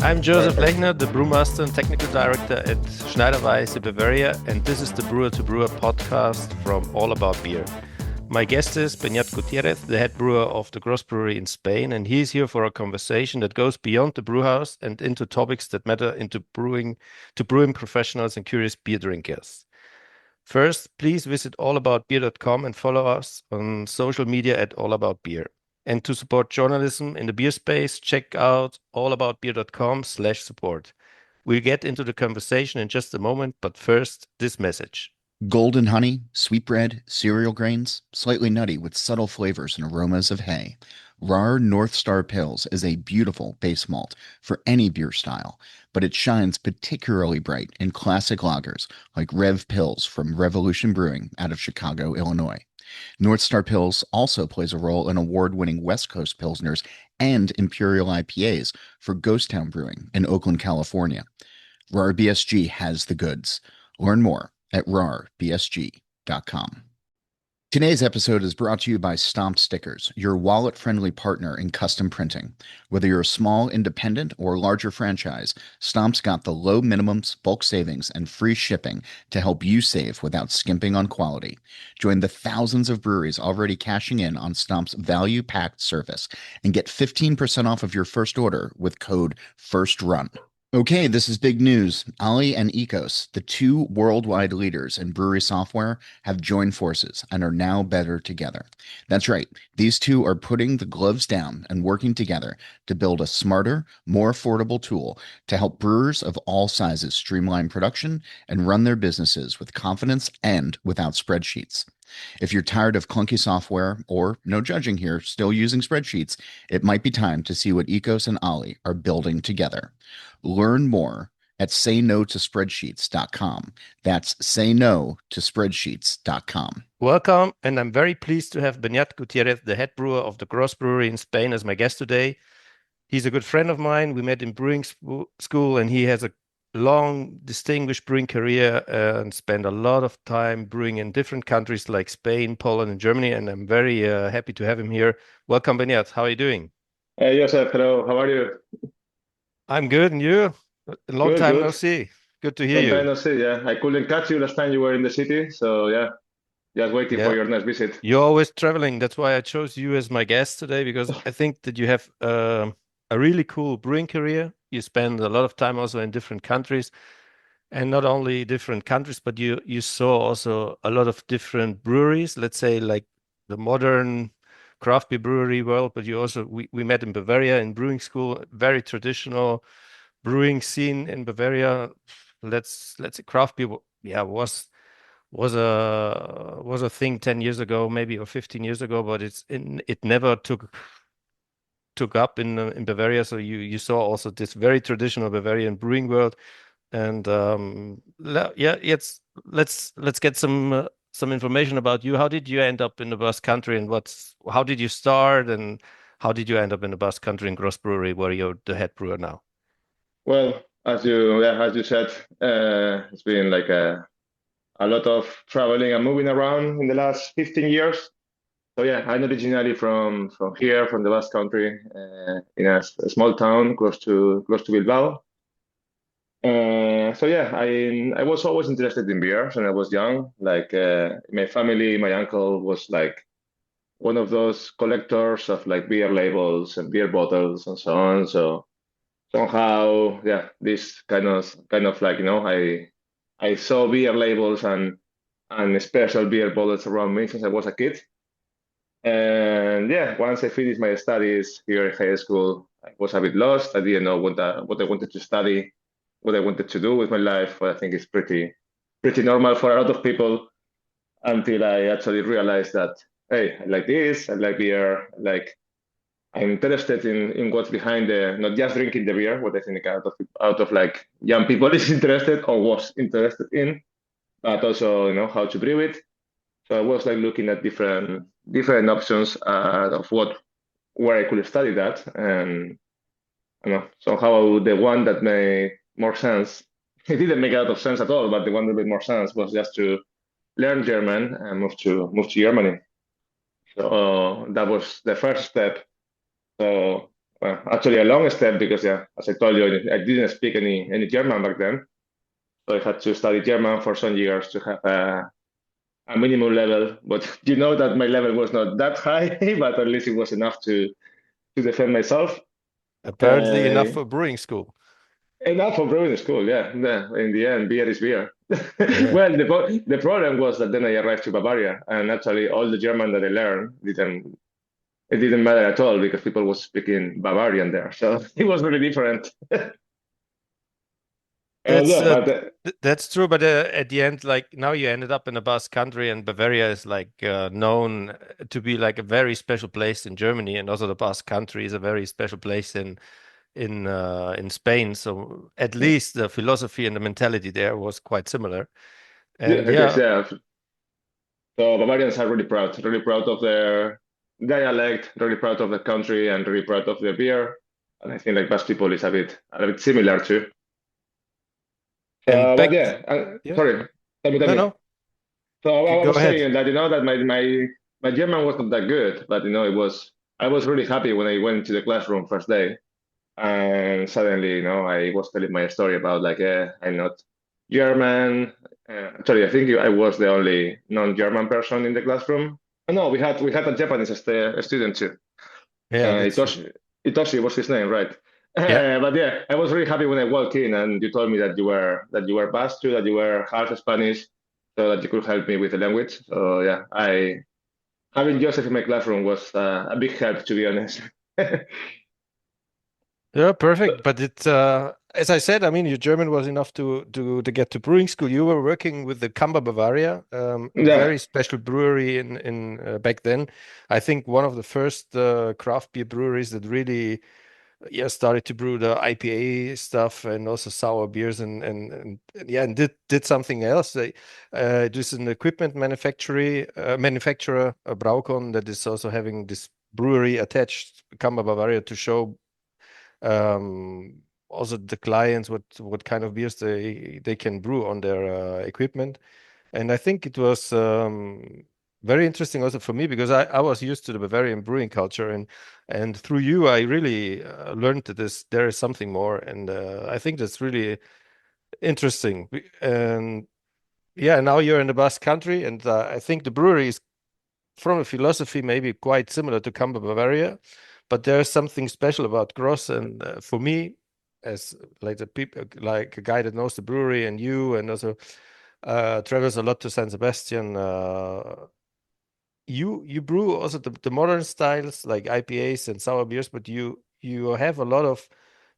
I'm Josef Lechner, the Brewmaster and Technical Director at Schneider Weisse Bavaria, and this is the Brewer to Brewer podcast from All About Beer. My guest is Beinat Gutierrez, the head brewer of the Ghost Brewery in Spain, and he's here for a conversation that goes beyond the brewhouse and into topics that matter to brewing professionals and curious beer drinkers. First, please visit allaboutbeer.com and follow us on social media at allaboutbeer. And to support journalism in the beer space, check out allaboutbeer.com/support. We'll get into the conversation in just a moment, but first, this message. Golden honey, sweetbread, cereal grains, slightly nutty with subtle flavors and aromas of hay. Rahr North Star Pils is a beautiful base malt for any beer style, but it shines particularly bright in classic lagers like Rev Pils from Revolution Brewing out of Chicago, Illinois. North Star Pils also plays a role in award-winning West Coast Pilsners and Imperial IPAs for Ghost Town Brewing in Oakland, California. RahrBSG has the goods. Learn more at RahrBSG.com. Today's episode is brought to you by Stomped Stickers, your wallet-friendly partner in custom printing. Whether you're a small, independent, or larger franchise, Stomped's got the low minimums, bulk savings, and free shipping to help you save without skimping on quality. Join the thousands of breweries already cashing in on Stomped's value-packed service and get 15% off of your first order with code FIRSTRUN. Okay, this is big news. Ali and Ecos, the two worldwide leaders in brewery software, have joined forces and are now better together. That's right. These two are putting the gloves down and working together to build a smarter, more affordable tool to help brewers of all sizes streamline production and run their businesses with confidence and without spreadsheets. If you're tired of clunky software, or no judging here, still using spreadsheets, it might be time to see what Ecos and Ali are building together. Learn more at saynotospreadsheets.com. That's saynotospreadsheets.com. Welcome, and I'm very pleased to have Beinat Gutierrez, the head brewer of the Ghost Brewery in Spain, as my guest today. He's a good friend of mine. We met in brewing school, and he has a long, distinguished brewing career and spent a lot of time brewing in different countries like Spain, Poland, and Germany. And I'm very happy to have him here. Welcome, Beinat. How are you doing? Hey, Joseph, hello. How are you? I'm good, and you? A long time no see. Good to hear you. Long time no see, yeah. I couldn't catch you last time you were in the city, so yeah, just waiting for your next visit. You're always traveling. That's why I chose you as my guest today, because I think that you have a really cool brewing career. You spend a lot of time also in different countries, and not only different countries, but you saw also a lot of different breweries, let's say like the modern craft beer brewery world, but we met in Bavaria in brewing school, very traditional brewing scene in Bavaria. Let's say craft beer was a thing 10 years ago, maybe, or 15 years ago, but it never took up in Bavaria. So you saw also this very traditional Bavarian brewing world. And let's get some information about you. How did you end up in the Basque Country, and how did you start, and how did you end up in the Basque Country in Ghost Brewery, where you're the head brewer now? Well, as you said, it's been like a lot of traveling and moving around in the last 15 years. So yeah, I'm originally from here, from the Basque Country, in a small town close to Bilbao. So yeah, I was always interested in beers when I was young. Like my family, my uncle was like one of those collectors of like beer labels and beer bottles and so on. So somehow, yeah, this kind of like, I saw beer labels and special beer bottles around me since I was a kid. And yeah, once I finished my studies here in high school, I was a bit lost. I didn't know what I wanted to study, what I wanted to do with my life. But I think it's pretty normal for a lot of people, until I actually realized that, hey, I like this, I like beer, I'm interested in what's behind not just drinking the beer, what I think out of like young people is interested or was interested in, but also how to brew it. So I was like looking at different options of where I could study that, and somehow the one that made more sense, it didn't make a lot of sense at all, but the one that made more sense was just to learn German and move to Germany. So that was the first step. So well, actually a long step because yeah, as I told you, I didn't speak any German back then, so I had to study German for some years to have a minimum level. But you know that my level was not that high, but at least it was enough to defend myself. Apparently enough for brewing school. Enough for brewing school, yeah. In the end, beer is beer. Yeah. Well, the problem was that then I arrived to Bavaria, and actually all the German that I learned it didn't matter at all because people was speaking Bavarian there, so it was really different. That's Yeah, but that's true, but at the end, like now you ended up in a Basque country, and Bavaria is like known to be like a very special place in Germany, and also the Basque country is a very special place in Spain. So at least the philosophy and the mentality there was quite similar. And okay, yeah, so, yeah. So Bavarians are really proud of their dialect, really proud of the country, and really proud of their beer. And I think like Basque people is a bit similar too. and But back, yeah, yeah, sorry, tell no, me. no, So I go was ahead. saying that that my German was not that good, but it was I was really happy when I went to the classroom first day, and suddenly I was telling my story about like I'm not German. Actually, I think I was the only non-German person in the classroom. No, we had a Japanese student too. Yeah, that's true. Itoshi was his name, right? Yeah. But yeah, I was really happy when I walked in and you told me that you were Basque too, that you were half Spanish, so that you could help me with the language. So yeah, I having Joseph in my classroom was a big help, to be honest. Yeah, perfect. But it, as I said, I mean, your German was enough to get to brewing school. You were working with the Kamber Bavaria, a Yeah, very special brewery in back then. I think one of the first craft beer breweries that really, yeah, started to brew the IPA stuff and also sour beers and yeah, and did something else. They this is an equipment manufacturer, a Braukon, that is also having this brewery attached, Kamber Bavaria, to show also the clients what kind of beers they can brew on their equipment. And I think it was very interesting also for me because I was used to the Bavarian brewing culture, and through you I really learned that there is something more, and I think that's really interesting. And yeah, now you're in the Basque country, and I think the brewery is, from a philosophy, maybe quite similar to Campo Bavaria, but there's something special about Gross. And for me, as like the people, like a guy that knows the brewery, and you, and also travels a lot to San Sebastian, you brew also the modern styles like IPAs and sour beers, but you have a lot of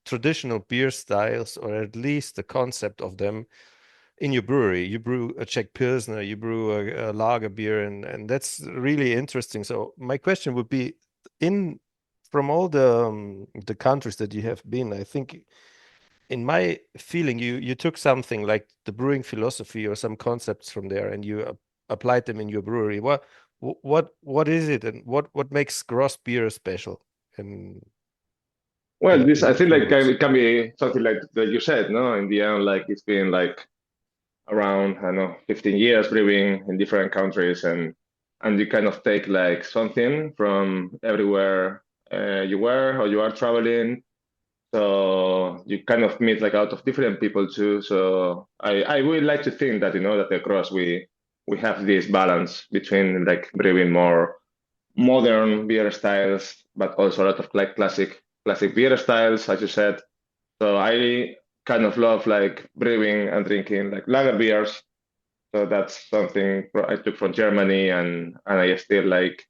traditional beer styles, or at least the concept of them in your brewery. You brew a Czech Pilsner, you brew a lager beer, and that's really interesting. So my question would be, in from all the countries that you have been, I think, in my feeling, you took something like the brewing philosophy or some concepts from there, and you applied them in your brewery. What is it, and what makes Gross beer special? And well, this in I a think few like words. it can be something like that you said, no? In the end, like it's been like around I don't know 15 years brewing in different countries, and you kind of take like something from everywhere you were or you are traveling. So you kind of meet like a lot of different people too. So I would like to think that that across we have this balance between like brewing more modern beer styles, but also a lot of like classic beer styles, as you said. So I kind of love like brewing and drinking like lager beers. So that's something I took from Germany, and I still like.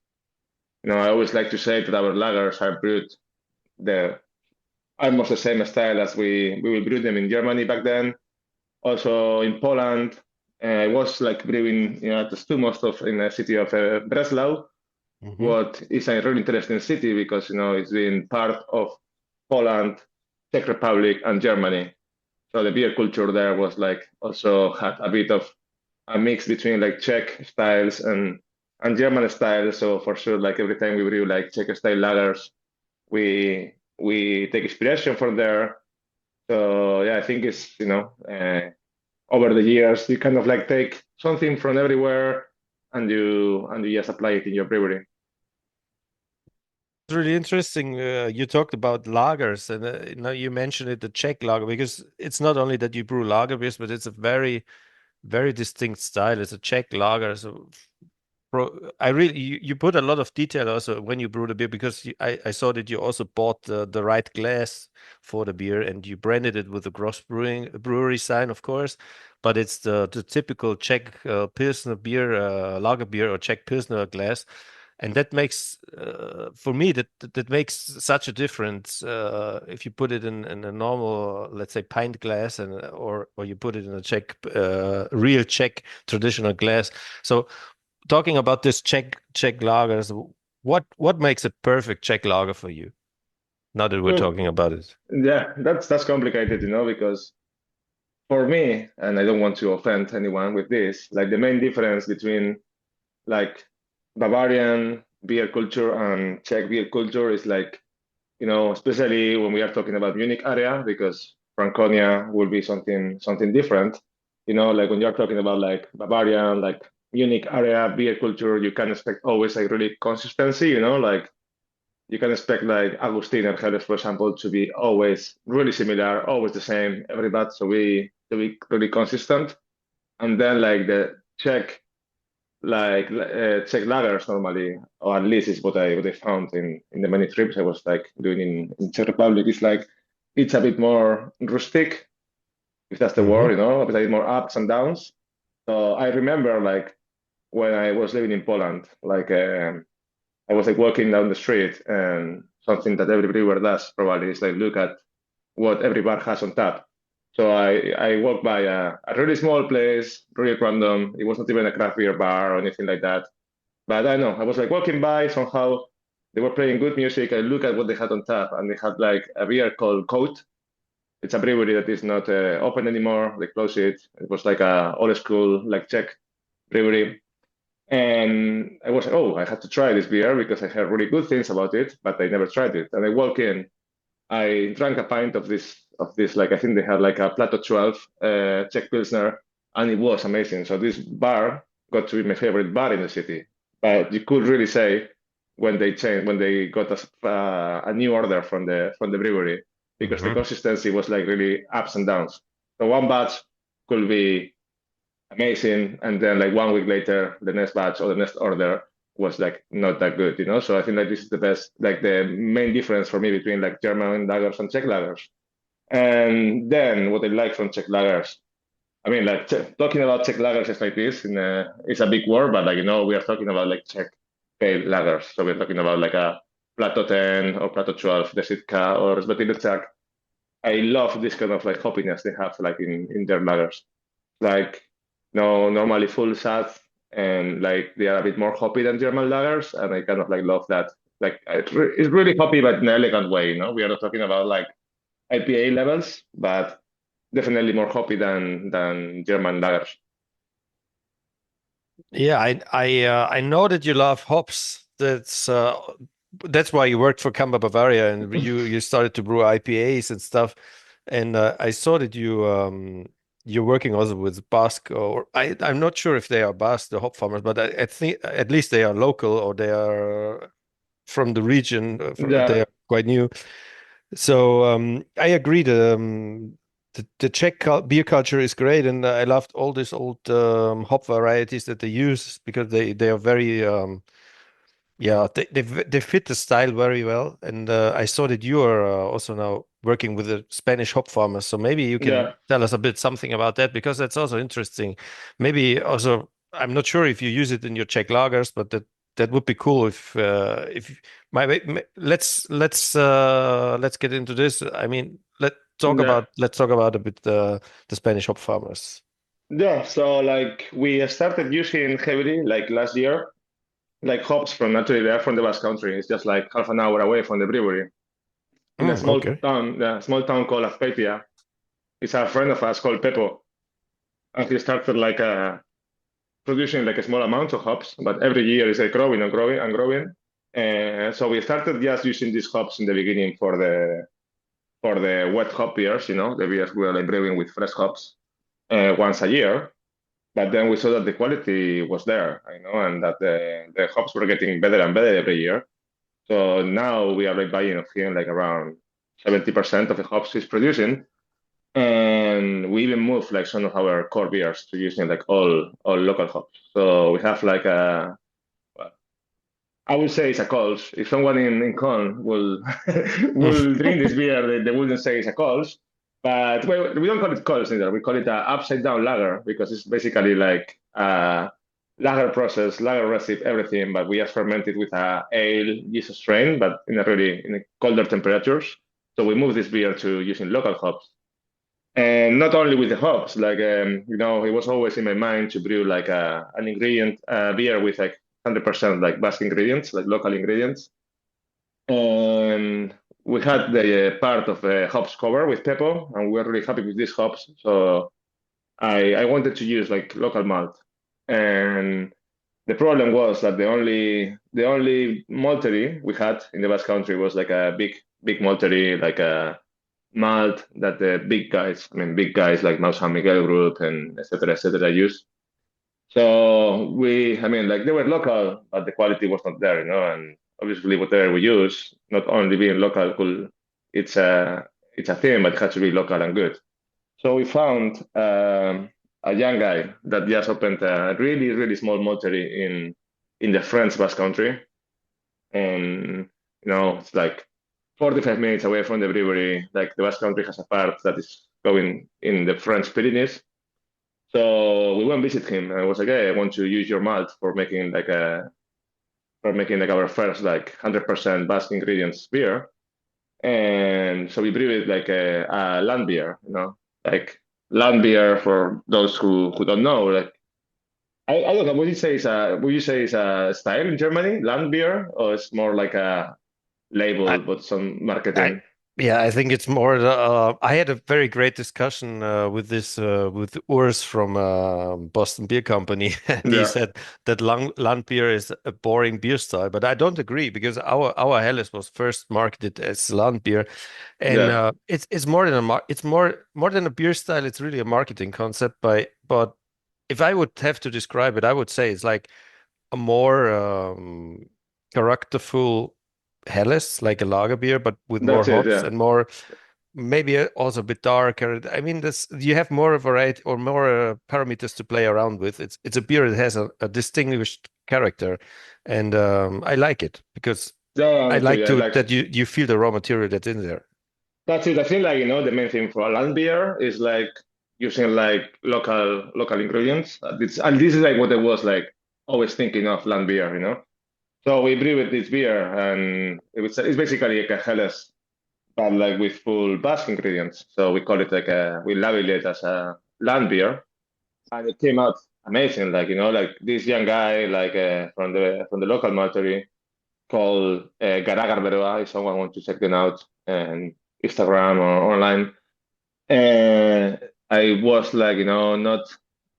I always like to say that our lagers are brewed the almost the same style as we will brew them in Germany back then. Also in Poland, I was like brewing at the Stumos in the city of Breslau, Hmm. what is a really interesting city because it's been part of Poland, Czech Republic, and Germany. So the beer culture there was like also had a bit of a mix between like Czech styles and German styles. So for sure, like every time we brew like Czech style lagers, we take inspiration from there. So yeah, I think it's over the years you kind of like take something from everywhere and you just apply it in your brewery. really interesting. You talked about lagers, and you mentioned it, the Czech lager, because it's not only that you brew lager beers, but it's a very, very distinct style. It's a Czech lager. So I really you put a lot of detail also when you brew the beer, because I saw that you also bought the right glass for the beer, and you branded it with the Brewery sign, of course, but it's the typical Czech Pilsner beer, lager beer, or Czech Pilsner glass. And that makes, for me, that makes such a difference if you put it in a normal, let's say, pint glass, or you put it in a real Czech traditional glass. So, talking about this Czech lagers, what makes a perfect Czech lager for you? Now that we're talking about it. Yeah, that's complicated, because for me, and I don't want to offend anyone with this, like the main difference between like Bavarian beer culture and Czech beer culture is like, especially when we are talking about Munich area, because Franconia will be something different. Like when you're talking about like Bavarian, like Munich area beer culture, you can expect always like really consistency, like you can expect like Agustin and Helles, for example, to be always really similar, always the same, every batch, so to be really consistent. And then like the Czech lagers normally, or at least is what I found in the many trips I was like doing in Czech Republic. It's like it's a bit more rustic, if that's the word, a bit more ups and downs. So I remember like when I was living in Poland, like I was like walking down the street, and something that every brewer does probably is like look at what every bar has on tap. So I walked by a really small place, really random. It was not even a craft beer bar or anything like that. But I know, I was like walking by, somehow they were playing good music. I look at what they had on tap, and they had like a beer called Coat. It's a brewery that is not open anymore. They closed it. It was like a old school, like Czech brewery. And I was like, oh, I had to try this beer because I heard really good things about it, but I never tried it. And I walk in, I drank a pint of this, like I think they had like a Plato 12 Czech Pilsner, and it was amazing. So this bar got to be my favorite bar in the city. But you could really say when they got a new order from the brewery, because the consistency was like really ups and downs. So one batch could be amazing, and then like 1 week later, the next batch or the next order was like not that good, So I think like this is the best, like the main difference for me between like German lagers and Czech lagers. And then what I like from Czech lagers, I mean, like talking about Czech lagers is like this, it's a big word, but like we are talking about like Czech pale lagers, so we're talking about like a Plato 10 or Plato 12, Desítka or Světlíček. I love this kind of like hoppiness they have like in their lagers, like normally full sass, and like they are a bit more hoppy than German lagers, and I kind of like love that. Like it's really hoppy, but in an elegant way. We are not talking about like IPA levels, but definitely more hoppy than German lagers. Yeah, I know that you love hops. That's why you worked for Camber Bavaria, and you started to brew IPAs and stuff. And I saw that you're working also with Basque, or I'm not sure if they are Basque, the hop farmers, but I think at least they are local, or they are from the region. They are quite new. So I agree. The Czech beer culture is great, and I loved all these old hop varieties that they use, because they are very yeah, they fit the style very well. And I saw that you are also now working with the Spanish hop farmers, so maybe you can tell us a bit something about that, because that's also interesting. Maybe also, I'm not sure if you use it in your Czech lagers, but that would be cool if let's get into this. I mean, let's talk about a bit the Spanish hop farmers. Yeah, so like we started using heavily like last year, like hops from naturally there from the Basque Country. It's just like half an hour away from the brewery in a small town called Azpeitia. It's a friend of ours called Pepo, and he started like producing like a small amount of hops, but every year is like growing and growing and growing. And so we started just using these hops in the beginning for the wet hop beers, the beers we were like brewing with fresh hops once a year. But then we saw that the quality was there, and that the hops were getting better and better every year. So now we are like buying of him like around 70% of the hops he's producing. And we even moved like some of our core beers to using like all local hops. So we have like a, well, I would say it's a Coles. If someone in Con will will drink this beer, they wouldn't say it's a Coles. But well, we don't call it Coles either. We call it a upside down lager because it's basically like a lager process, lager recipe, everything. But we just ferment it with a ale yeast strain, but in a colder temperatures. So we moved this beer to using local hops. And not only with the hops, like it was always in my mind to brew like an ingredient beer with like 100% like Basque ingredients, like local ingredients. And we had the part of the hops cover with Pepo, and we're really happy with these hops. So I wanted to use like local malt, and the problem was that the only maltery we had in the Basque Country was like a big maltery, like a malt that the big guys like Maus San Miguel Group and et cetera, use. So like they were local, but the quality was not there, and obviously whatever we use, not only being local, it's a thing, but it has to be local and good. So we found a young guy that just opened a really, really small maltery in the French Basque Country. And, it's like 45 minutes away from the brewery. Like the Basque Country has a part that is going in the French Pyrenees. So we went visit him and I was like, hey, I want to use your malt for making like our first like 100% Basque ingredients beer. And so we brew it like a land beer, like land beer for those who don't know. Like I don't know, would you say it's a style in Germany, land beer, or it's more like a I, label but some I, marketing? yeah, I think it's more. I had a very great discussion with Urs from Boston Beer Company, and he Yeah, said that land beer is a boring beer style. But I don't agree because our Helles was first marketed as land beer, and yeah. it's more than it's more than a beer style. It's really a marketing concept. But if I would have to describe it, I would say it's like a more characterful Helles, like a lager beer, but with more That's it. hops Yeah, and more, maybe also a bit darker. I mean, this you have more variety or more parameters to play around with. It's a beer that has a distinguished character, and I like it because yeah. I Me too. like Yeah, to like that you feel the raw material that's in there. that's it. I think like the main thing for a land beer is like using like local ingredients. And this is like what I was like always thinking of land beer. So we brew with this beer, and it's basically like a Helles, but like with full Basque ingredients. So we call it we label it as a land beer, and it came out amazing. Like like this young guy, like from the local maltery called Garagar Berua. If someone wants to check them out and Instagram or online, and I was like, not.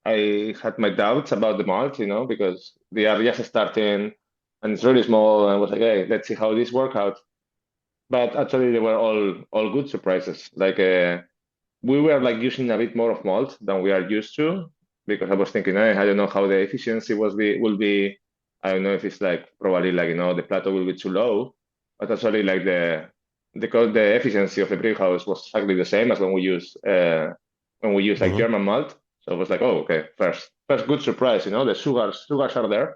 I had my doubts about the malt, because they are just starting and it's really small. And I was like, hey, let's see how this work out. But actually, they were all good surprises. Like we were like using a bit more of malt than we are used to because I was thinking, I don't know how the efficiency will be. I don't know if it's like probably like the plateau will be too low, but actually like the efficiency of the brew house was exactly the same as when we use like Hmm. German malt. So it was like, oh, okay, first good surprise. The sugars are there.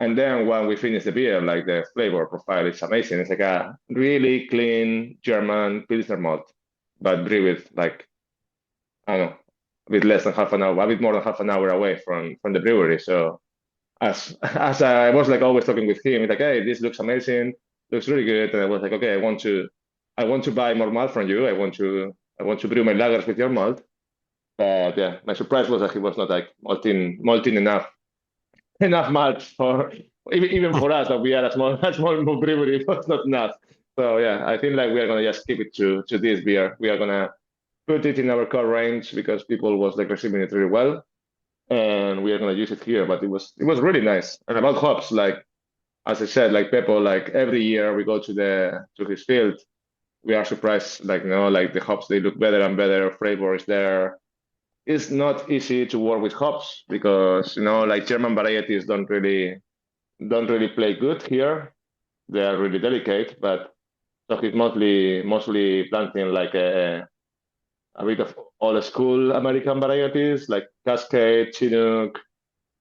And then when we finish the beer, like the flavor profile is amazing. It's like a really clean German Pilsner malt, but brewed like, I don't know, a bit less than half an hour, a bit more than half an hour away from the brewery. So as I was like always talking with him, he's like, hey, this looks amazing, looks really good. And I was like, okay, I want to buy more malt from you. I want to brew my lagers with your malt. But yeah, my surprise was that he was not like malting enough malt for even for us that we are a small brewery. It was not enough. So yeah, I think like we are gonna just keep it to this beer. We are gonna put it in our core range because people was like receiving it really well, and we are gonna use it here. But it was really nice. And about hops, like as I said, like Pepo, like every year we go to his field, we are surprised. Like like the hops they look better and better. Flavor is there. It's not easy to work with hops because like German varieties don't really play good here. they are really delicate, but so he's mostly planting like a bit of old school American varieties like Cascade, Chinook,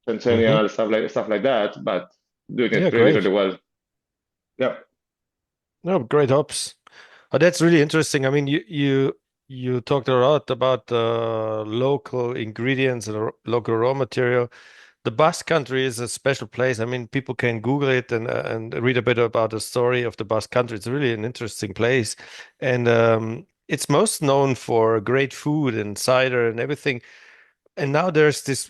Hmm. Centennial, stuff like that, but doing Yeah, it really, really great. well. Yeah. No, great hops. Oh, that's really interesting. I mean, you talked a lot about local ingredients and local raw material. The Basque Country is a special place. I mean, people can Google it and read a bit about the story of the Basque Country. It's really an interesting place, and it's most known for great food and cider and everything. And now there's this,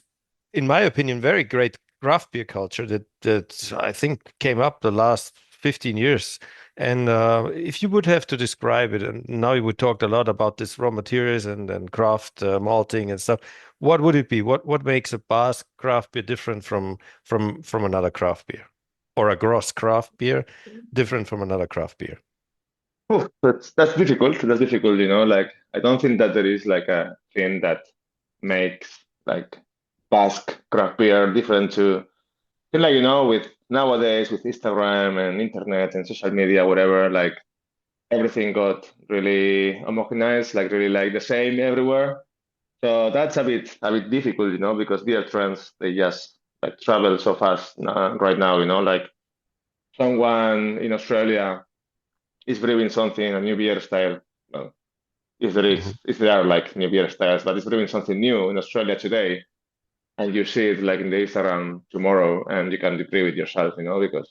in my opinion, very great craft beer culture that I think came up the last 15 years. And if you would have to describe it, and now we talked a lot about this raw materials and craft malting and stuff, what would it be? What makes a Basque craft beer different from another craft beer, or a gross craft beer different from another craft beer? Oof, that's difficult. That's difficult, Like I don't think that there is like a thing that makes like Basque craft beer different to feel like, with nowadays with Instagram and internet and social media, whatever, like everything got really homogenized, like really like the same everywhere. So that's a bit difficult, because beer trends they just like travel so fast right now, like someone in Australia is brewing something, a new beer style. Well, Mhm. if there are like new beer styles, but it's brewing something new in Australia today, and you see it like in the Instagram tomorrow, and you can brew it yourself, because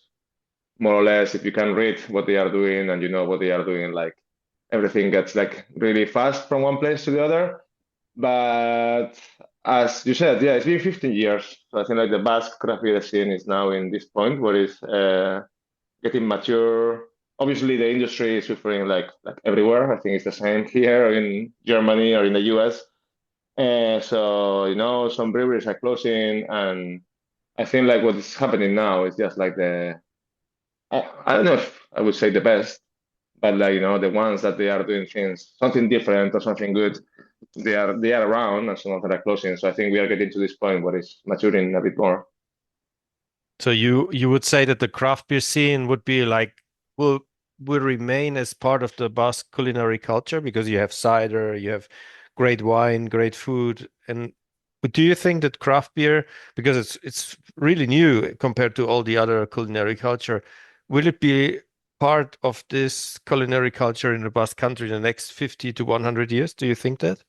more or less, if you can read what they are doing and you know what they are doing, like everything gets like really fast from one place to the other. But as you said, yeah, it's been 15 years. So I think like the Basque craft beer scene is now in this point where it's getting mature. Obviously, the industry is suffering like everywhere. I think it's the same here in Germany or in the US. So some breweries are closing, and I think like what is happening now is just like I don't know if I would say the best, but like the ones that they are doing things something different or something good, they are around, and some of them are closing. So I think we are getting to this point where it's maturing a bit more. So you would say that the craft beer scene would be like will will remain as part of the Basque culinary culture because you have cider, you have great wine, great food, and but do you think that craft beer, because it's really new compared to all the other culinary culture, will it be part of this culinary culture in the Basque country in the next 50 to 100 years? Do you think that?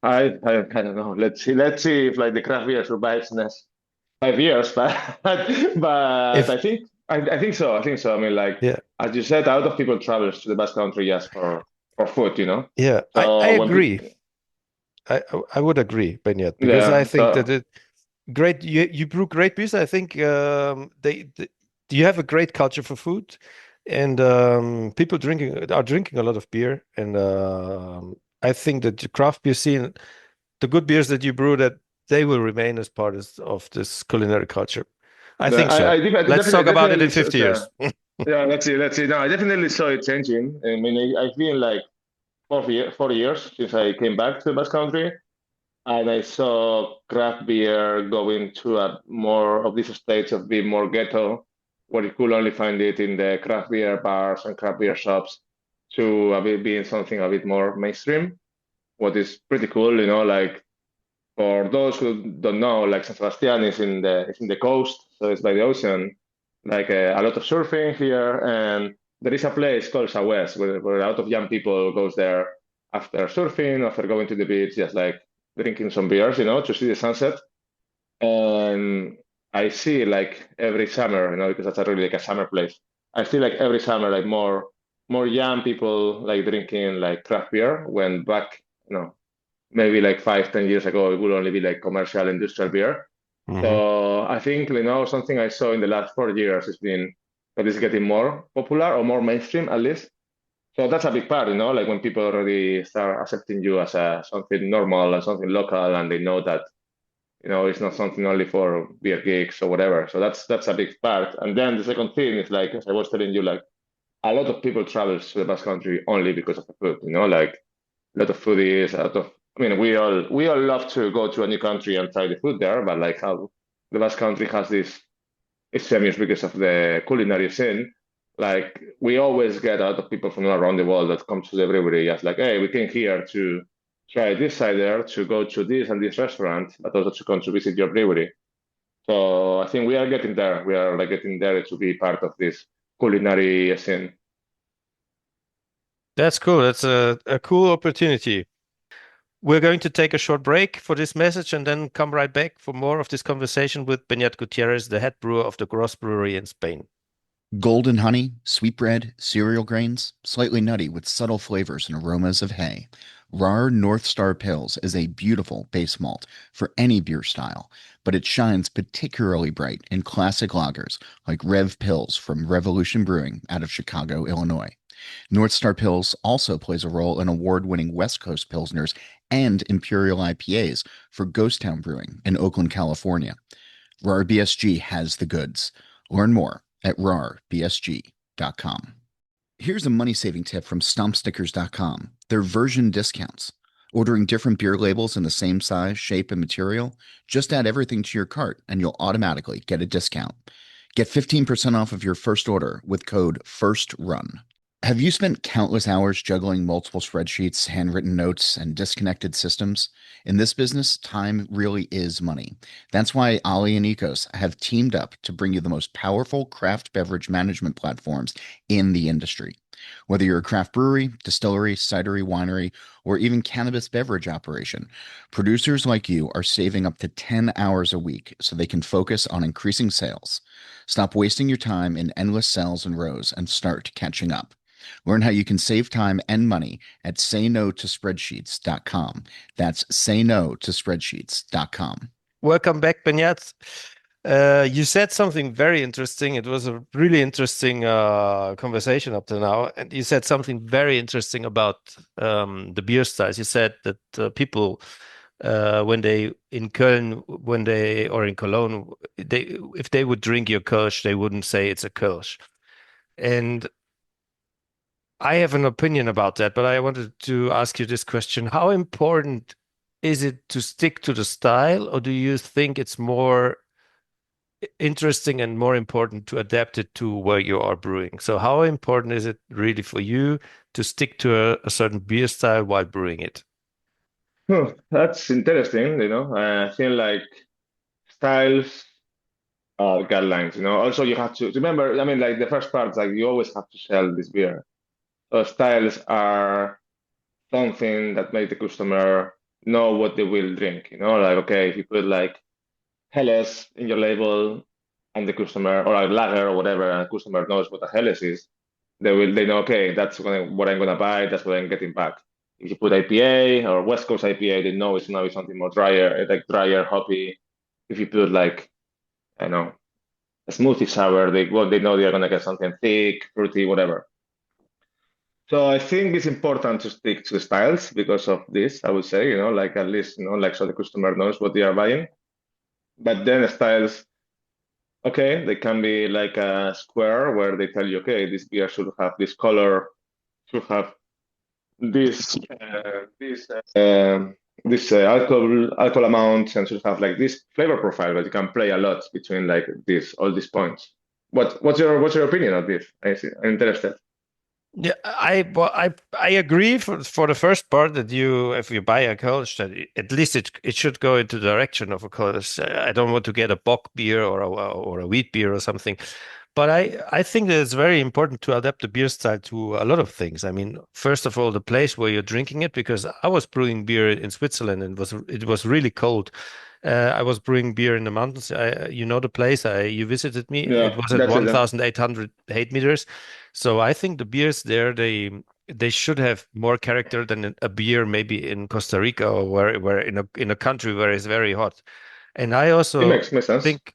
I don't know. Let's see if like the craft beer survives next 5 years, but but If I think so. I think so. I mean, like yeah, as you said, a lot of people travels to the Basque Country just for food. yeah, I So when agree. people, I would agree, Beinat, because I yeah, think so that it great you brew great beers. I think they you have a great culture for food, and people drinking a lot of beer, and I think that the craft beer scene, the good beers that you brew, that they will remain as part of this culinary culture. I yeah, think so. I Let's talk about it definitely in 50 years. yeah. Let's see. No, I definitely saw it changing. I mean, I've been like 4 years since I came back to the Basque Country. And I saw craft beer going to a more of these states of being more ghetto, where you could only find it in the craft beer bars and craft beer shops, to a bit being something a bit more mainstream. What is pretty cool, like for those who don't know, like San Sebastian is in the coast, so it's by the ocean. Like a lot of surfing here, and there is a place called Southwest where a lot of young people goes there after surfing, after going to the beach, just like drinking some beers, to see the sunset. And I see like every summer, because that's a really like a summer place. I see like every summer like more young people like drinking like craft beer when back, maybe like 5, 10 years ago, it would only be like commercial industrial beer. Hmm. So I think, something I saw in the last 4 years has been that it's getting more popular or more mainstream at least. So that's a big part, like when people already start accepting you as something normal and something local, and they know that, it's not something only for beer geeks or whatever. So that's a big part. And then the second thing is like, as I was telling you, like a lot of people travels to the Basque Country only because of the food, like a lot of foodies, a lot of. I mean, we all love to go to a new country and try the food there, but like how the Basque Country has this, it's famous because of the culinary scene. Like we always get a lot of people from around the world that come to the brewery just like, hey, we came here to try this cider, to go to this and this restaurant, but also to come to visit your brewery. So I think we are getting there. We are like getting there to be part of this culinary scene. That's cool. That's a cool opportunity. We're going to take a short break for this message and then come right back for more of this conversation with Beinat Gutierrez, the head brewer of the Gros Brewery in Spain. Golden honey, sweetbread, cereal grains, slightly nutty with subtle flavors and aromas of hay. Rahr North Star Pils is a beautiful base malt for any beer style, but it shines particularly bright in classic lagers like Rev Pils from Revolution Brewing out of Chicago, Illinois. North Star Pils also plays a role in award-winning West Coast Pilsners and Imperial IPAs for Ghost Town Brewing in Oakland, California. RahrBSG has the goods. Learn more at RahrBSG.com. Here's a money-saving tip from StompStickers.com. They're version discounts. Ordering different beer labels in the same size, shape, and material? Just add everything to your cart and you'll automatically get a discount. Get 15% off of your first order with code FIRSTRUN. Have you spent countless hours juggling multiple spreadsheets, handwritten notes, and disconnected systems? In this business, time really is money. That's why Ali and Ecos have teamed up to bring you the most powerful craft beverage management platforms in the industry. Whether you're a craft brewery, distillery, cidery, winery, or even cannabis beverage operation, producers like you are saving up to 10 hours a week so they can focus on increasing sales. Stop wasting your time in endless cells and rows and start catching up. Learn how you can save time and money at saynotospreadsheets.com. That's saynotospreadsheets.com. Welcome back, Beinat. You said something very interesting. It was a really interesting conversation up to now. And you said something very interesting about the beer styles. You said that people, when they in Köln, or in Cologne, if they would drink your Kölsch, they wouldn't say it's a Kölsch. And I have an opinion about that, but I wanted to ask you this question. How important is it to stick to the style, or do you think it's more interesting and more important to adapt it to where you are brewing? So how important is it really for you to stick to a certain beer style while brewing it? That's interesting, I feel like styles are guidelines. Also, you have to remember, I mean, like the first part, like you always have to sell this beer. So styles are something that make the customer know what they will drink. Like, okay, if you put like Helles in your label and the customer, or like lager or whatever, and the customer knows what a Helles is, they know, okay, that's what I'm gonna buy, that's what I'm getting back. If you put IPA or West Coast IPA, they know it's gonna be something more drier, like drier, hoppy. If you put like, I don't know, a smoothie sour, they know they're gonna get something thick, fruity, whatever. So I think it's important to stick to the styles because of this, I would say, like at least, like so the customer knows what they are buying. But then the styles, okay, they can be like a square where they tell you, okay, this beer should have this color, should have this alcohol amount, and should have like this flavor profile. But you can play a lot between like this all these points. What's your opinion of this? I'm interested. Yeah, I agree for the first part that if you buy a Kölsch, that at least it should go into the direction of a Kölsch. I don't want to get a Bock beer or a wheat beer or something. But I think that it's very important to adapt the beer style to a lot of things. I mean, first of all, the place where you're drinking it, because I was brewing beer in Switzerland and it was really cold. I was brewing beer in the mountains. You know the place. You visited me. It Yeah, was at that's it. 1,808 meters. So I think the beers there they should have more character than a beer maybe in Costa Rica or where in a country where it's very hot. And I It also makes sense. think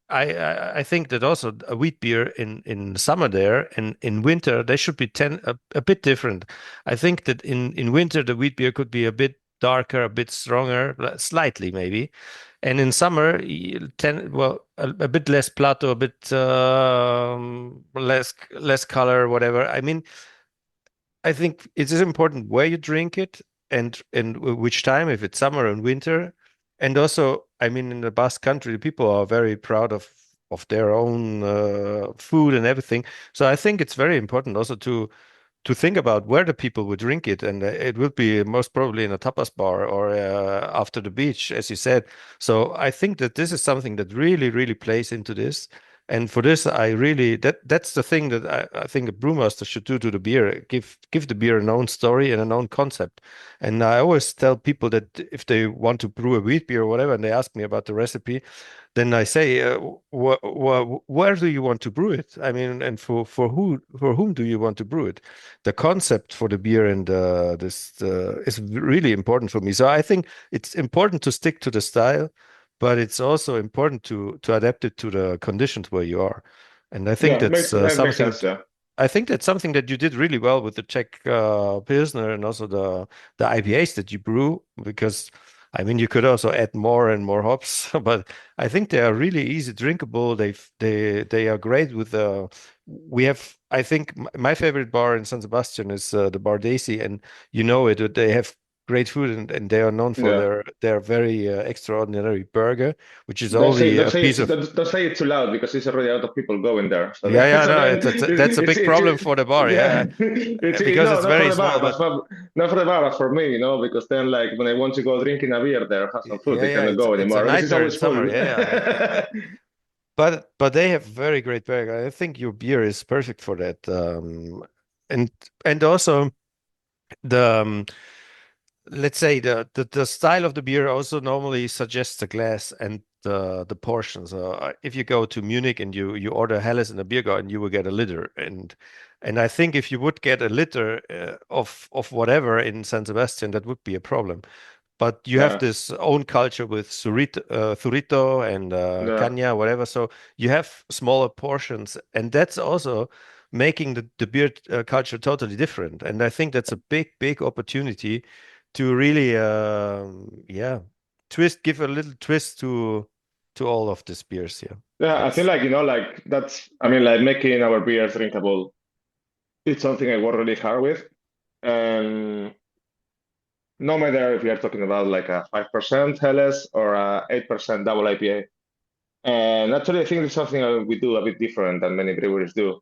I think that also a wheat beer in summer there and in winter they should be a bit different. I think that in winter the wheat beer could be a bit darker, a bit stronger, slightly maybe, and in summer a bit less plato, a bit less color, whatever. I mean, I think it is important where you drink it and which time, if it's summer and winter. And also, I mean, in the Basque Country, people are very proud their own food and everything. So I think it's very important also to think about where the people would drink it, and it would be most probably in a tapas bar or after the beach, as you said. So I think that this is something that really, really plays into this. And for this, I really that's the thing that I think a brewmaster should do to the beer, give the beer a known story and a known concept. And I always tell people that if they want to brew a wheat beer or whatever, and they ask me about the recipe, then I say, where do you want to brew it? I mean, and for whom do you want to brew it? The concept for the beer and this is really important for me. So I think it's important to stick to the style, but it's also important to adapt it to the conditions where you are. And I think Yeah, that's makes something. sense. Yeah. I think that's something that you did really well with the Czech Pilsner and also the IPAs that you brew, because I mean you could also add more and more hops, but I think they are really easy drinkable. They are great with the. We have, I think my favorite bar in San Sebastian is the Bar Daisy, and you know it. They have great food, and they are known for Yeah. their very extraordinary burger, which is Don't say only don't a say piece it of. don't say it too loud because there's already a lot of people going there. So Yeah, yeah, so no, then that's a big problem for the bar. yeah, Yeah, it's because no, it's not for very the bar, small, but but not for the bar, but for me, because then like when I want to go drinking a beer there, have some food, yeah, they yeah, cannot go it's a anymore because it's nightmare in always summer. full. Yeah, but they have very great beer. I think your beer is perfect for that. And also the let's say the style of the beer also normally suggests the glass and the portions. If you go to Munich and you order Helles in a beer garden, you will get a liter, and I think if you would get a liter of whatever in San Sebastian, that would be a problem. But you have Yeah, this own culture with Zurito and yeah, Caña, whatever. So you have smaller portions, and that's also making the beer culture totally different. And I think that's a big, big opportunity to really, yeah, give a little twist to all of these beers here. yeah. I think That's like like that's I mean like making our beers drinkable. It's something I work really hard with, and no matter if we are talking about like a 5% Helles or a 8% double IPA. And actually, I think it's something we do a bit different than many breweries do.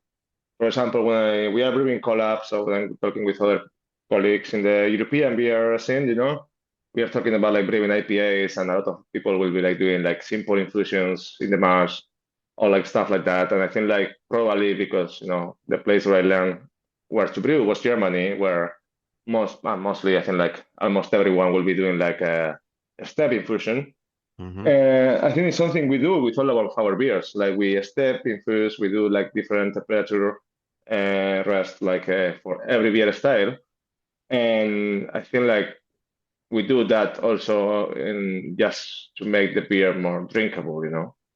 For example, when we are brewing collabs, or when I'm talking with other colleagues in the European beer scene, we are talking about like brewing IPAs, and a lot of people will be like doing like simple infusions in the mash or like stuff like that. And I think like probably because the place where I learned where to brew was Germany, where mostly I think like almost everyone will be doing like a step infusion. hmm I think it's something we do with all of our beers. Like we step infuse, we do like different temperature rest, like for every beer style. And I feel like we do that also in just to make the beer more drinkable.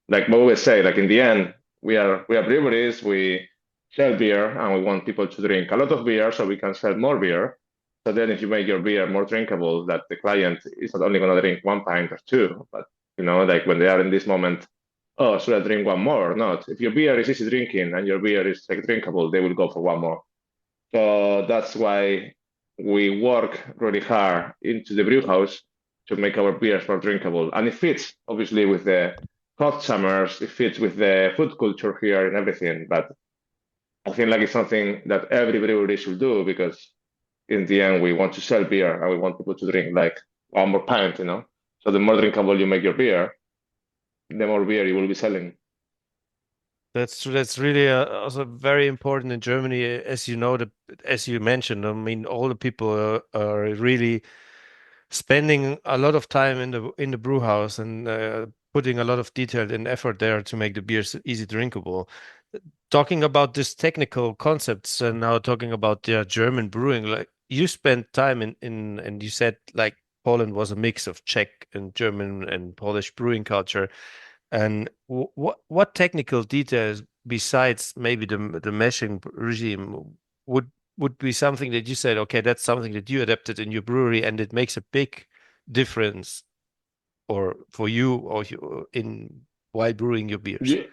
Like we always say, like in the end, we are breweries, we sell beer, and we want people to drink a lot of beer so we can sell more beer. So then if you make your beer more drinkable, that the client is not only gonna drink one pint or two, but like when they are in this moment, oh, should I drink one more or not? If your beer is easy drinking and your beer is like drinkable, they will go for one more. So that's why we work really hard into the brew house to make our beers more drinkable. And it fits obviously with the hot summers, it fits with the food culture here and everything. But I think like it's something that every brewery should do because in the end we want to sell beer and we want people to drink like one more pint. So the more drinkable you make your beer, the more beer you will be selling. That's true. That's really also very important in Germany, as you know, as you mentioned. I mean, all the people are really spending a lot of time in the brew house and putting a lot of detail and effort there to make the beers easy drinkable. Talking about these technical concepts and now talking about the German brewing, like you spent time in and you said like Poland was a mix of Czech and German and Polish brewing culture. And what technical details besides maybe the meshing regime would be something that you said, okay, that's something that you adapted in your brewery and it makes a big difference or for you or in while brewing your beers? You,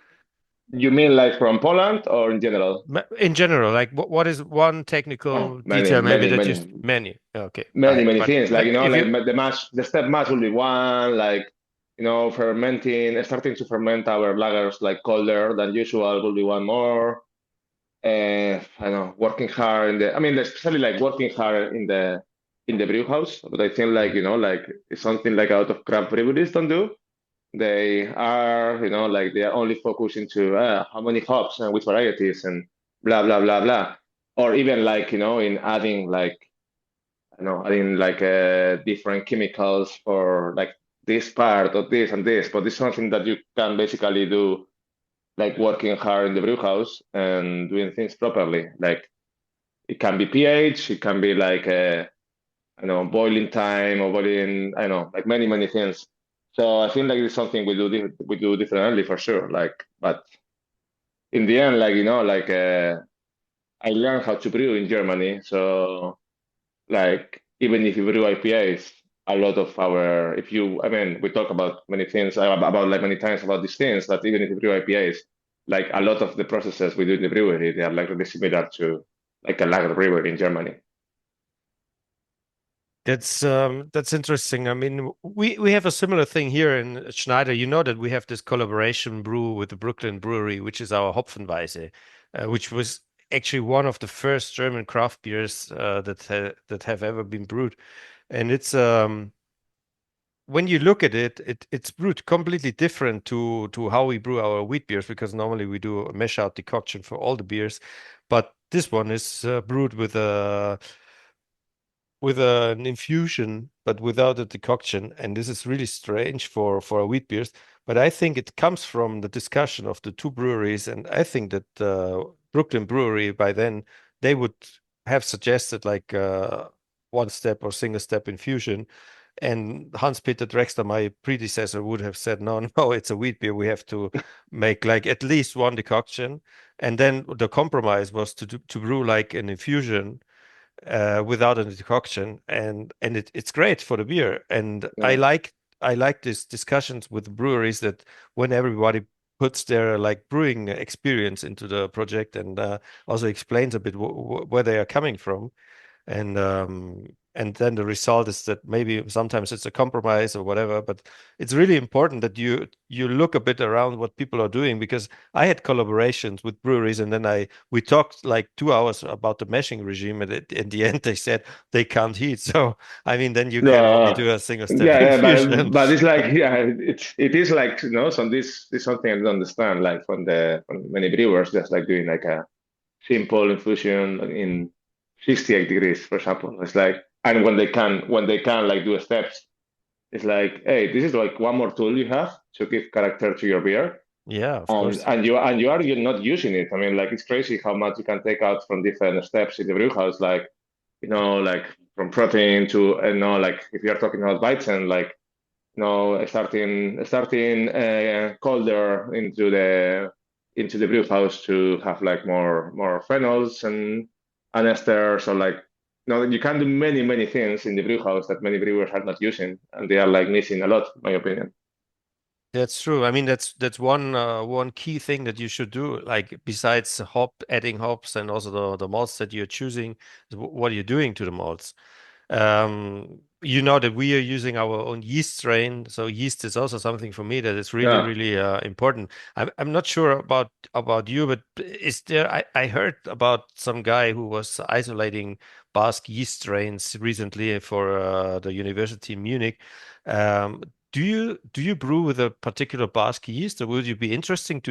you mean like from Poland or in general? In general, like what is one Oh, technical many, detail maybe many, that you many. many? Okay, Many, many but things. Like, if like you the step match will be one, like starting to ferment our lagers like colder than usual will be one more. I don't know, working hard especially like working hard in the brew house. But I think like, like it's something like a lot of craft breweries don't do. They are, like they are only focused into how many hops and which varieties and blah, blah, blah, blah. Or even like, in adding like, adding like different chemicals for like this part of this and this. But it's something that you can basically do like working hard in the brew house and doing things properly. Like it can be pH, it can be like boiling time or boiling, like many, many things. So I think like it's something we do differently for sure. Like, but in the end, like I learned how to brew in Germany. So like even if you brew IPAs, a lot of our we talk about many things about like many times about these things, but even if you brew IPAs, like a lot of the processes we do in the brewery, they are like really similar to like a lager brewery in Germany. That's interesting. I mean, we have a similar thing here in Schneider. You know that we have this collaboration brew with the Brooklyn Brewery, which is our Hopfenweisse, which was actually one of the first German craft beers that have ever been brewed. And it's when you look at it's brewed completely different to how we brew our wheat beers, because normally we do a mash out decoction for all the beers, but this one is brewed with an infusion, but without a decoction. And this is really strange for wheat beers. But I think it comes from the discussion of the two breweries. And I think that Brooklyn Brewery, by then, they would have suggested like one step or single step infusion. And Hans-Peter Drexler, my predecessor, would have said, no, no, it's a wheat beer. We have to make like at least one decoction. And then the compromise was to brew like an infusion without a decoction, and it's great for the beer. And Yeah. I like these discussions with breweries that when everybody puts their like brewing experience into the project and also explains a bit where they are coming from, and then the result is that maybe sometimes it's a compromise or whatever, but it's really important that you look a bit around what people are doing, because I had collaborations with breweries and then we talked like 2 hours about the meshing regime, and in the end they said they can't heat. So I mean, then you can only No, do a single step yeah, infusion. but it's like it is like this is something I don't understand. Like from many brewers, just like doing like a simple infusion in 68 degrees, for example. It's like, and when they can like do steps, it's like, hey, this is like one more tool you have to give character to your beer, Yeah, of course. you're not using it. I mean, like it's crazy how much you can take out from different steps in the brew house. Like like from protein to like if you're talking about Weizen, like starting colder into the brew house to have like more phenols and esters, or like you can do many things in the brew house that many brewers are not using, and they are like missing a lot, in my opinion. That's true. I mean, that's one key thing that you should do. Like besides adding hops and also the malts that you're choosing, is what are you doing to the malts? You know that we are using our own yeast strain, so yeast is also something for me that is really, Yeah. really important. I'm not sure about you, but is there? I heard about some guy who was isolating Basque yeast strains recently for the university in Munich. Um, do you brew with a particular Basque yeast, or would you be interested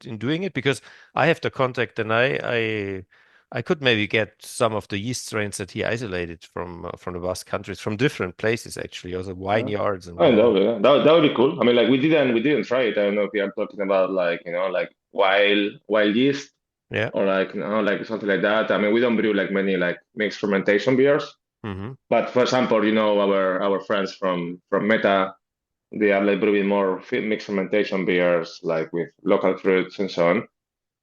in doing it? Because I have the contact, and I could maybe get some of the yeast strains that he isolated from the Basque countries, from different places actually, also Yeah. vineyards and I know, whatever. yeah. That would be cool. I mean, like we didn't try it. I don't know if you are talking about like like wild yeast, Yeah. or like like something like that. I mean, we don't brew like many like mixed fermentation beers. Hmm. But for example, our friends from Meta, they are like brewing more mixed fermentation beers, like with local fruits and so on.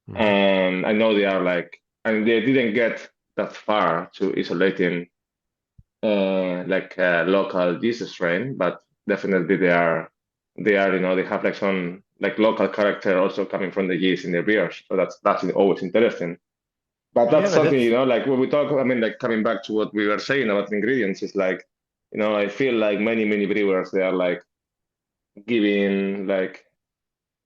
Hmm. And I know they are like, and they didn't get that far to isolating like a local yeast strain, but definitely they are they have like some like local character also coming from the yeast in their beers. So that's always interesting. But Yeah, that's but something, that's like when we talk, I mean, like coming back to what we were saying about ingredients, is like, I feel like many brewers, they are like giving like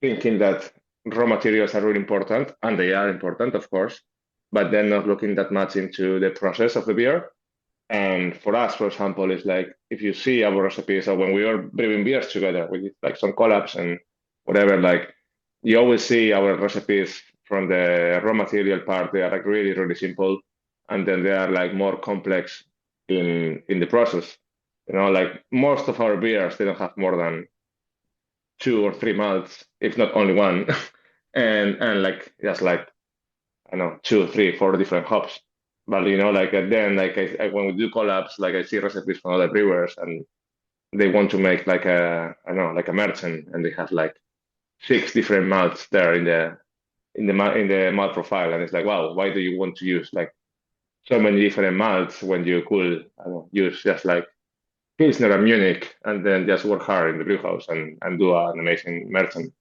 thinking that raw materials are really important, and they are important, of course, but then not looking that much into the process of the beer. And for us, for example, it's like if you see our recipes or when we are brewing beers together with like some collabs and whatever, like you always see our recipes from the raw material part. They are like really, really simple. And then they are like more complex in the process. Like most of our beers, they don't have more than 2 or 3 malts, if not only one. and like just like I don't know, 2, 3, 4 different hops. But like then like when we do collabs, like I see recipes from other brewers and they want to make like I don't know, like a merchant, and they have like 6 different malts there in the malt profile, and it's like, wow, why do you want to use like so many different malts when you could, I don't know, use just like Pilsner and Munich, and then just work hard in the brew house and do an amazing merchant.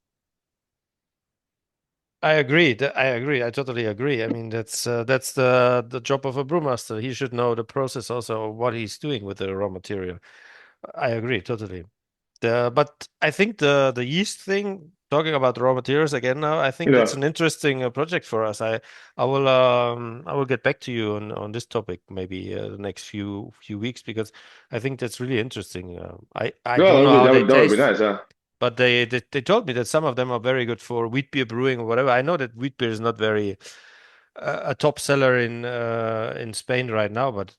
I agree. I agree. I totally agree. I mean, that's the job of a brewmaster. He should know the process also, what he's doing with the raw material. I agree totally. But I think the yeast thing, talking about raw materials again now, I think that's Yeah. an interesting project for us. I will get back to you on this topic maybe the next few weeks, because I think that's really interesting. I don't know No, how they that would be taste, nice. Yeah. but they told me that some of them are very good for wheat beer brewing or whatever. I know that wheat beer is not very a top seller in Spain right now, but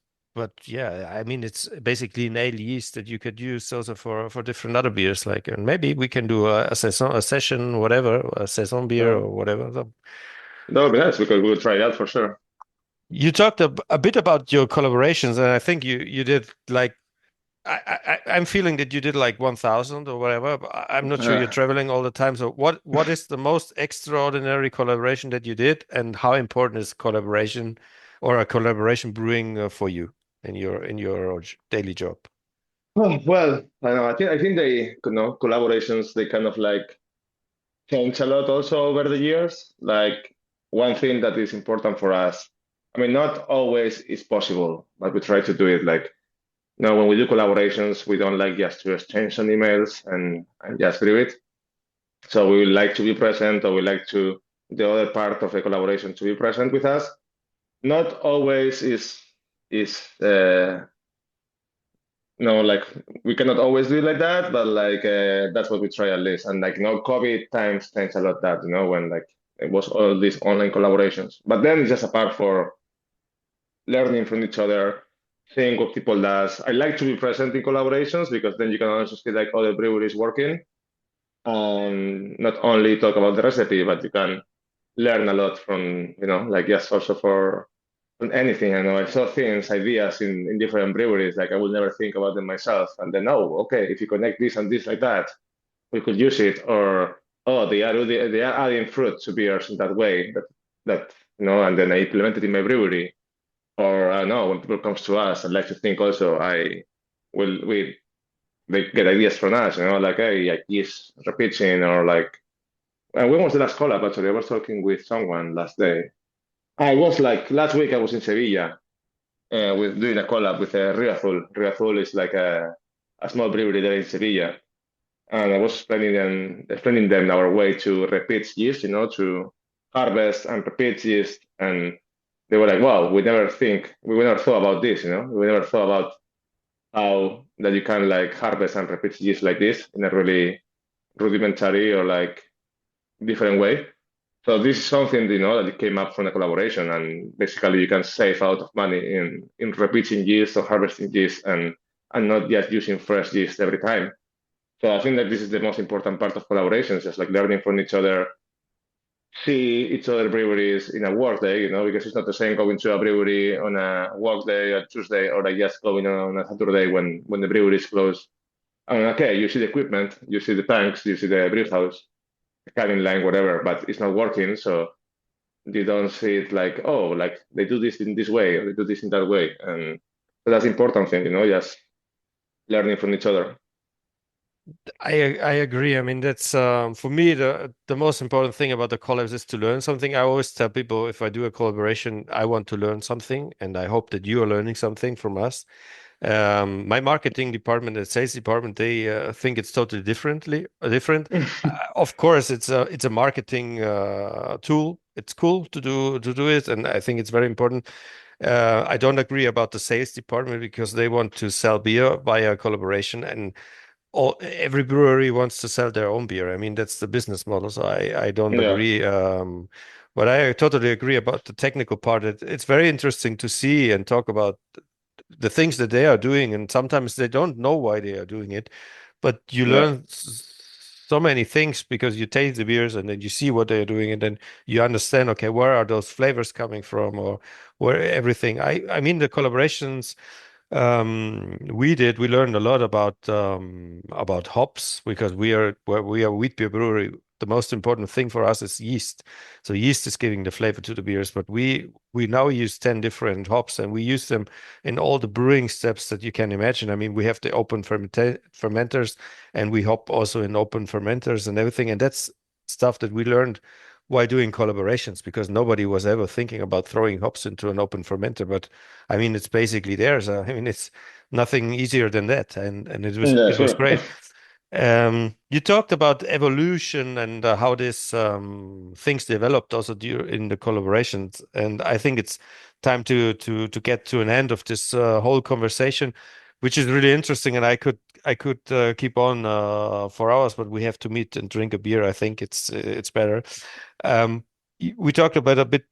yeah, I mean it's basically an ale yeast that you could use also for different other beers. Like, and maybe we can do a session, whatever, a saison beer No, or whatever. So that would be nice because we will try that for sure. you talked a bit about your collaborations, and I think you did like I'm feeling that you did like 1,000 or whatever, but I'm not sure you're Uh, traveling all the time. So what is the most extraordinary collaboration that you did, and how important is collaboration or a collaboration brewing for you in your daily job? well, I know. I think they, collaborations, they kind of like change a lot also over the years. Like one thing that is important for us, I mean, not always is possible, but we try to do it. Like, when we do collaborations, we don't like just to exchange some emails and just do it. So we would like to be present, or we like to the other part of the collaboration to be present with us. Not always is like we cannot always do it like that, but like that's what we try at least. And like COVID times changed a lot that when like it was all these online collaborations. But then it's just a part for learning from each other, seeing what people does. I like to be present in collaborations because then you can also see like other breweries working, and not only talk about the recipe, but you can learn a lot from like just also for on anything. I know I saw things, ideas in different breweries, like I would never think about them myself. And then, oh, okay, if you connect this and this like that, we could use it. Or, oh, they are adding fruit to beers in that way. And then I implement it in my brewery. Or I don't know, when people comes to us, I'd like to think also we they get ideas from us, like, hey, like this repeating, or like, when was the last collab? Actually, I was talking with someone last day. I was like last week. I was in Sevilla, with doing a collab with Rio Azul. Rio Azul is like a small brewery there in Sevilla, and I was explaining them our way to repeat yeast, to harvest and repeat yeast, and they were like, "Wow, we never thought about this, we never thought about how that you can like harvest and repeat yeast like this in a really rudimentary or like different way." So this is something that came up from the collaboration, and basically you can save a lot of money in repeating yeast or harvesting yeast, and not just using fresh yeast every time. So I think that this is the most important part of collaborations, just like learning from each other, see each other breweries in a work day, because it's not the same going to a brewery on a work day, a Tuesday, or like just going on a Saturday when the brewery is closed. And okay, you see the equipment, you see the tanks, you see the brew house, the canning line, whatever, but it's not working. So you don't see it like, oh, like they do this in this way or they do this in that way. And so that's the important thing, just learning from each other. I agree. I mean, that's for me the most important thing about the collabs is to learn something. I always tell people if I do a collaboration, I want to learn something, and I hope that you are learning something from us. My marketing department and sales department, they think it's totally different. Of course, it's a marketing tool. It's cool to do it, and I think it's very important. I don't agree about the sales department because they want to sell beer via collaboration, and every brewery wants to sell their own beer. I mean, that's the business model, so I don't Yeah. agree. But I totally agree about the technical part. It's very interesting to see and talk about the things that they are doing, and sometimes they don't know why they are doing it, but you Yeah. learn so many things because you taste the beers and then you see what they're doing, and then you understand, okay, where are those flavors coming from, or where everything. I mean, the collaborations we learned a lot about hops because we are wheat beer brewery. The most important thing for us is yeast. So yeast is giving the flavor to the beers, but we now use 10 different hops and we use them in all the brewing steps that you can imagine. I mean, we have the open fermenters and we hop also in open fermenters and everything. And that's stuff that we learned while doing collaborations because nobody was ever thinking about throwing hops into an open fermenter. But I mean, it's basically there. So I mean, it's nothing easier than that, and Yeah, it was sure. great. You talked about evolution and how this things developed also in the collaborations, and I think it's time to get to an end of this whole conversation, which is really interesting. And I could keep on for hours, but we have to meet and drink a beer. I think it's better. Um, we talked about a bit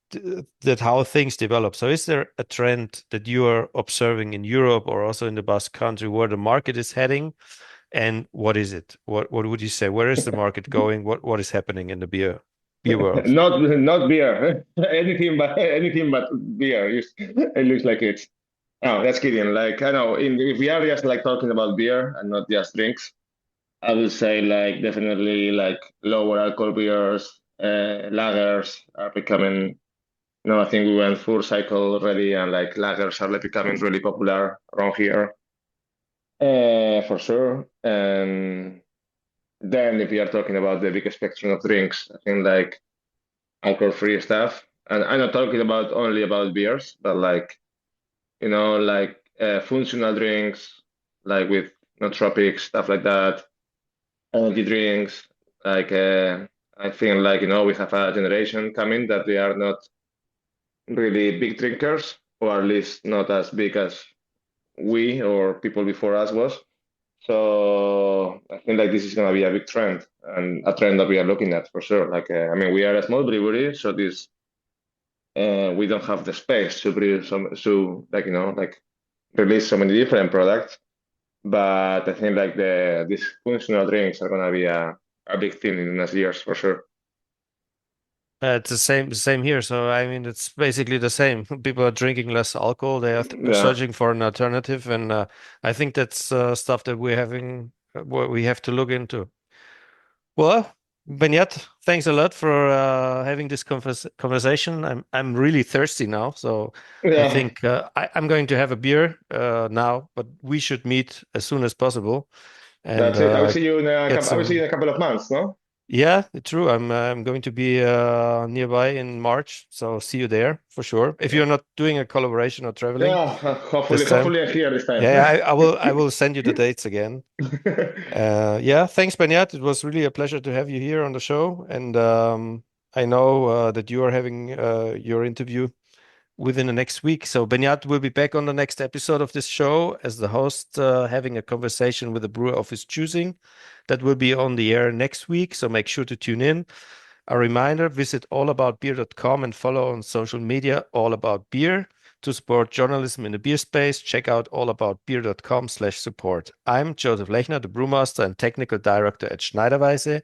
that how things develop. So is there a trend that you are observing in Europe or also in the Basque Country where the market is heading? And what is it? What would you say? Where is the market going? What is happening in the beer world? Not beer. Anything but beer. It looks like it's. No, that's kidding. Like I know, if we are just like talking about beer and not just drinks, I would say like definitely like lower alcohol beers, lagers are becoming. No, I think we went full cycle already, and like lagers are like becoming really popular around here, for sure. And then if we are talking about the big spectrum of drinks, I think like alcohol-free stuff. And I'm not talking about only about beers, but like like functional drinks, like with nootropics, stuff like that, energy drinks. Like I think like we have a generation coming that they are not really big drinkers, or at least not as big as we or people before us was. So I think like this is gonna be a big trend and a trend that we are looking at for sure. Like I mean, we are a small brewery, so this we don't have the space to brew like release so many different products. But I think like these functional drinks are gonna be a big thing in the next years for sure. It's the same here. So I mean, it's basically the same. People are drinking less alcohol. They are Yeah, searching for an alternative, and I think that's stuff that what we have to look into. Well, Benyat, thanks a lot for having this conversation. I'm really thirsty now, so I yeah. think I'm going to have a beer now, but we should meet as soon as possible and That's it. I will see you in get a some. couple of months, no? Yeah, true. I'm going to be nearby in March, so see you there for sure. If you're not doing a collaboration or traveling Yeah, this time, hopefully I'm here this time. yeah, I will send you the dates again. Yeah, thanks, Benyat. It was really a pleasure to have you here on the show. And I know that you are having your interview within the next week. So Benyat will be back on the next episode of this show as the host, having a conversation with a brewer of his choosing. That will be on the air next week. So make sure to tune in. A reminder, visit allaboutbeer.com and follow on social media All About Beer. To support journalism in the beer space, check out allaboutbeer.com/support. I'm Josef Lechner, the brewmaster and technical director at Schneider Weisse.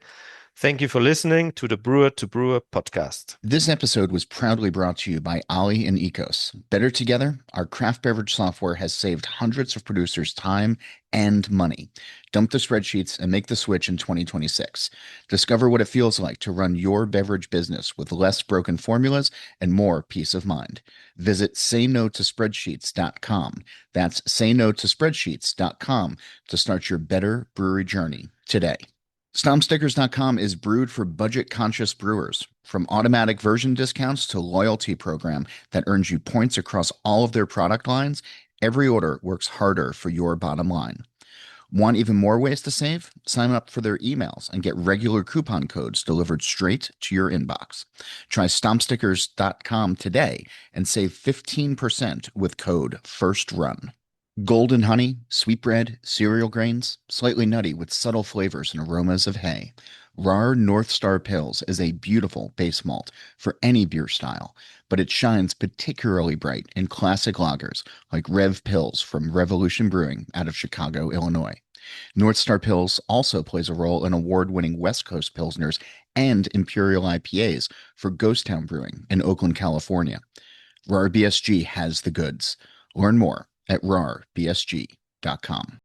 Thank you for listening to the Brewer to Brewer podcast. This episode was proudly brought to you by Ali and Ecos. Better together, our craft beverage software has saved hundreds of producers time and money. Dump the spreadsheets and make the switch in 2026. Discover what it feels like to run your beverage business with less broken formulas and more peace of mind. Visit saynotospreadsheets.com. That's saynotospreadsheets.com to start your better brewery journey today. Stompstickers.com is brewed for budget-conscious brewers. From automatic version discounts to loyalty program that earns you points across all of their product lines, Every order works harder for your bottom line. Want even more ways to save? Sign up for their emails and get regular coupon codes delivered straight to your inbox. Try stompstickers.com today and save 15% with code FIRSTRUN. Golden honey, sweetbread, cereal grains, slightly nutty with subtle flavors and aromas of hay. Rahr North Star Pils is a beautiful base malt for any beer style, but it shines particularly bright in classic lagers like Rev Pils from Revolution Brewing out of Chicago, Illinois. North Star Pils also plays a role in award-winning West Coast Pilsners and Imperial IPAs for Ghost Town Brewing in Oakland, California. RahrBSG has the goods. Learn more at RahrBSG.com.